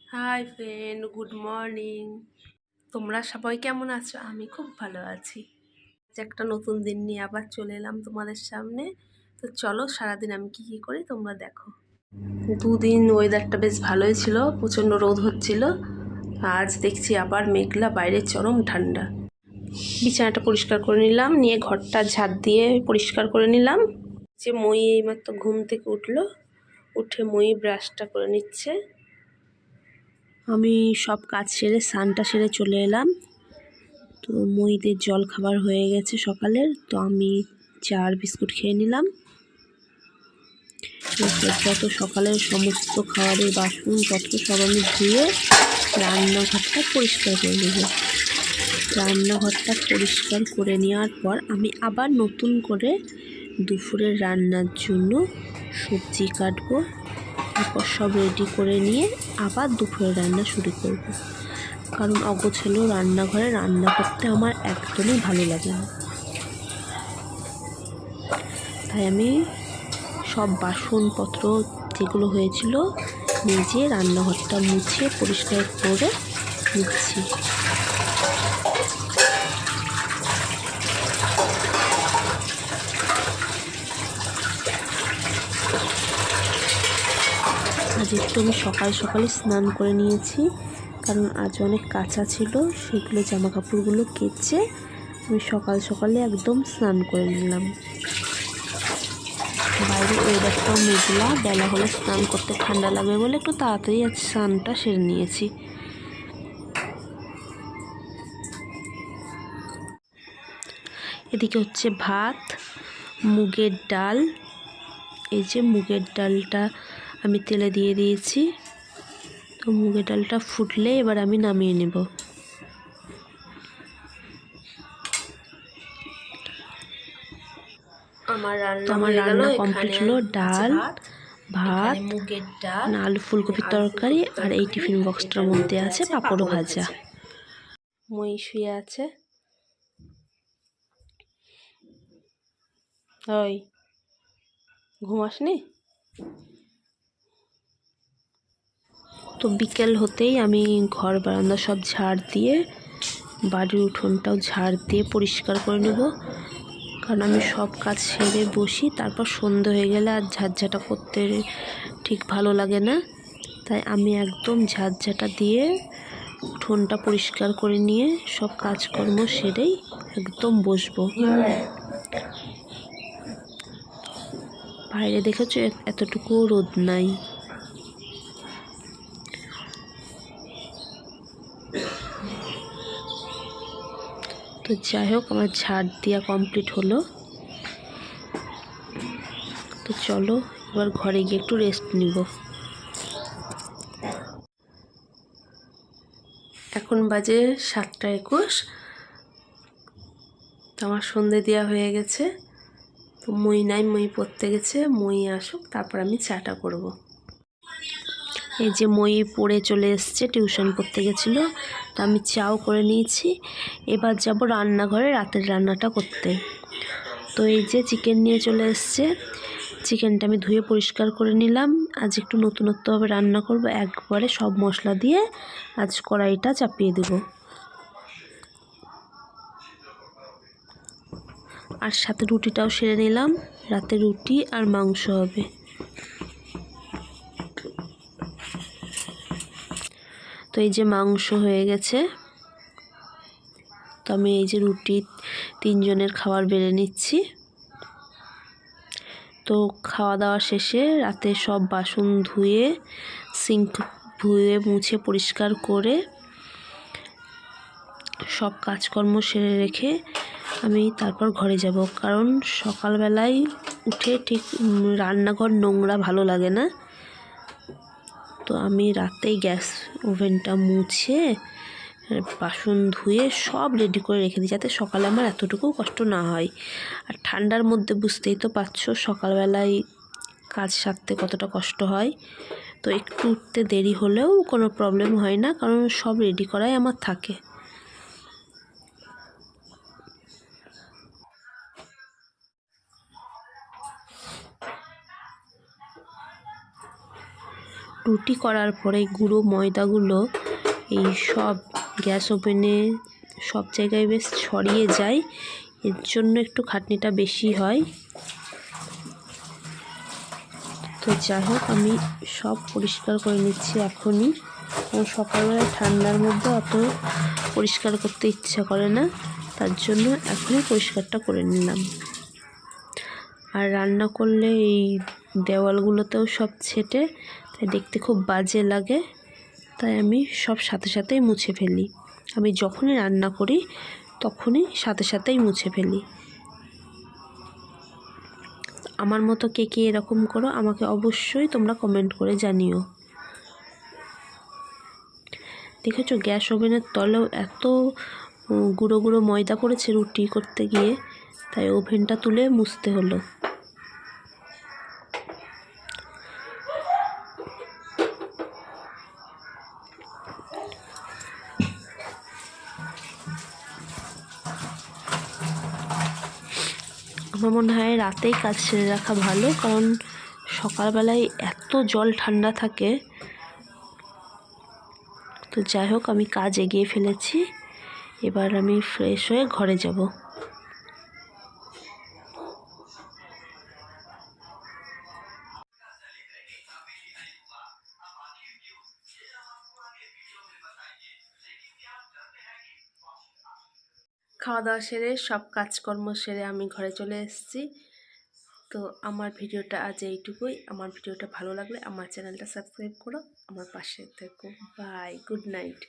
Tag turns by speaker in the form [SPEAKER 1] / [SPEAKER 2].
[SPEAKER 1] Hi friend, good morning. তোমরা সবাই কেমন আছো? আমি খুব ভালো আছি। আজ একটা নতুন দিন নিয়ে আবার চলে এলাম তোমাদের সামনে। তো চলো সারাদিন আমি কি করি তোমরা দেখো। দুদিন ওয়েদারটা বেশ ভালোই ছিল, প্রচণ্ড রোদ হচ্ছিল। আজ দেখছি আবার মেঘলা, বাইরে চরম ঠান্ডা। বিছানাটা পরিষ্কার করে নিলাম, নিয়ে ঘরটা ঝাড় দিয়ে পরিষ্কার করে নিলাম। যে মই এইমাত্র ঘুম থেকে উঠলো, উঠে মই ব্রাশটা করে নিচ্ছে। আমি সব কাজ সেরে স্নানটা সেরে চলে এলাম। তো মইদের জল খাবার হয়ে গেছে সকালের, তো আমি চা আর বিস্কুট খেয়ে নিলাম। যত সকালের সমস্ত খাবারের বাসনপত্র সব আমি ধুয়ে রান্নাঘরটা পরিষ্কার করে নেব। রান্নাঘরটা পরিষ্কার করে নেওয়ার পর আমি আবার নতুন করে দুপুরের রান্নার জন্য সবজি কাটবো। তারপর সব রেডি করে নিয়ে আবার দুপুরের রান্না শুরু করব। কারণ অগোছালো রান্নাঘরে রান্না করতে আমার একদমই ভালো লাগে না। তাই আমি সব বাসনপত্র যেগুলো হয়েছিল নিজে রান্নাঘরটা মুছে পরিষ্কার করে নিচ্ছি। আজ একটু আমি সকাল সকালে স্নান করে নিয়েছি, কারণ আজ অনেক কাঁচা ছিল, সেগুলো জামা কাপড়গুলো কেচে আমি সকাল সকালে একদম স্নান করে নিলাম। বাইরে ওয়েদারটাও মেঘলা, বেলা হলে স্নান করতে ঠান্ডা লাগবে বলে একটু তাড়াতাড়ি আজ স্নানটা সেরে নিয়েছি। এদিকে হচ্ছে ভাত, মুগের ডাল। এই যে মুগের ডালটা আমি তেলে দিয়ে দিয়েছি। তো মুগের ডালটা ফুটলে এবার আমি নামিয়ে নেব। আমার রান্না কমপ্লিট হলো। ডাল, ভাত, মুগের ডাল, আলু ফুলকপির তরকারি, আর এই টিফিন বক্সটার মধ্যে আছে পাঁপড় ভাজা। মই শুয়ে আছে। ওই ঘুমাসনি? তো বিকেল হতেই আমি ঘর বারান্দা সব ঝাড় দিয়ে বাড়ির উঠোনটাও ঝাড় দিয়ে পরিষ্কার করে নেব। কারণ আমি সব কাজ সেরে বসি, তারপর সন্ধে হয়ে গেলে আর ঝাড়ঝাঁটা করতে ঠিক ভালো লাগে না। তাই আমি একদম ঝাড়ঝাঁটা দিয়ে উঠোনটা পরিষ্কার করে নিয়ে সব কাজকর্ম সেরেই একদম বসবো। বাইরে দেখেছো এতটুকুও রোদ নাই। তো যাই হোক, আমার ঝাড় দেওয়া কমপ্লিট হলো। তো চলো এবার ঘরে গিয়ে একটু রেস্ট নিব। এখন বাজে 7:21। তো আমার সন্ধে দেওয়া হয়ে গেছে। তো মই নাই, মই পড়তে গেছে, মই আসুক তারপর আমি চাটা করব। এই যে মই পড়ে চলে এসছে, টিউশন পড়তে গেছিলো। তো আমি চাও করে নিয়েছি। এবার যাব রান্নাঘরে রাতের রান্নাটা করতে। তো এই যে চিকেন নিয়ে চলে এসছে, চিকেনটা আমি ধুয়ে পরিষ্কার করে নিলাম। আজ একটু নতুনত্বভাবে রান্না করব, একবারে সব মশলা দিয়ে আজ কড়াইটা চাপিয়ে দেব। আর সাথে রুটিটাও সেরে নিলাম, রাতে রুটি আর মাংস হবে। তো এই যে মাংস হয়ে গেছে। তো আমি এই যে রুটি 3 জনের খাবার বেড়ে নিচ্ছি। তো খাওয়া দাওয়া শেষে রাতে সব বাসন ধুয়ে সিঙ্ক ধুয়ে মুছে পরিষ্কার করে সব কাজকর্ম সেরে রেখে আমি তারপর ঘরে যাব। কারণ সকালবেলায় উঠে ঠিক রান্নাঘর নোংরা ভালো লাগে না। তো আমি রাতেই গ্যাস ওভেনটা মুছে বাসন ধুয়ে সব রেডি করে রেখে দিই, যাতে সকালে আমার এতটুকু কষ্ট না হয়। আর ঠান্ডার মধ্যে বুঝতেই তো পারছো সকালবেলায় কাজ সারতে কতটা কষ্ট হয়। তো একটু উঠতে দেরি হলেও কোনো প্রবলেম হয় না, কারণ সব রেডি করাই আমার থাকে। রুটি করার পরে গুঁড়ো ময়দাগুলো এই সব গ্যাস ওভেনে সব জায়গায় বেশ ছড়িয়ে যায়, এর জন্য একটু খাটনিটা বেশি হয়। তো যাই হোক, আমি সব পরিষ্কার করে নিচ্ছি এখনই। সকালবেলা ঠান্ডার মধ্যে অত পরিষ্কার করতে ইচ্ছা করে না, তার জন্য এখনই পরিষ্কারটা করে নিলাম। আর রান্না করলে এই দেওয়ালগুলোতেও সব ছেটে, তাই দেখতে খুব বাজে লাগে, তাই আমি সব সাথে সাথেই মুছে ফেলি। আমি যখনই রান্না করি তখনই সাথে সাথেই মুছে ফেলি। আমার মতো কে কে এরকম করো আমাকে অবশ্যই তোমরা কমেন্ট করে জানিও। দেখেছো গ্যাস ওভেনের তলেও এত গুঁড়ো গুঁড়ো ময়দা পড়েছে রুটি করতে গিয়ে, তাই ওভেনটা তুলে মুছতে হলো। আমার মনে হয় রাতেই কাজ সেরে রাখা ভালো, কারণ সকালবেলায় এত জল ঠান্ডা থাকে। তো যাই হোক, আমি কাজ এগিয়ে ফেলেছি, এবার আমি ফ্রেশ হয়ে ঘরে যাব। খাওয়া দাওয়া সেরে সব কাজকর্ম সেরে আমি ঘরে চলে এসেছি। তো আমার ভিডিওটা আজ এইটুকুই। আমার ভিডিওটা ভালো লাগলে আমার চ্যানেলটা সাবস্ক্রাইব করো, আমার পাশে থেকো। Bye, good night.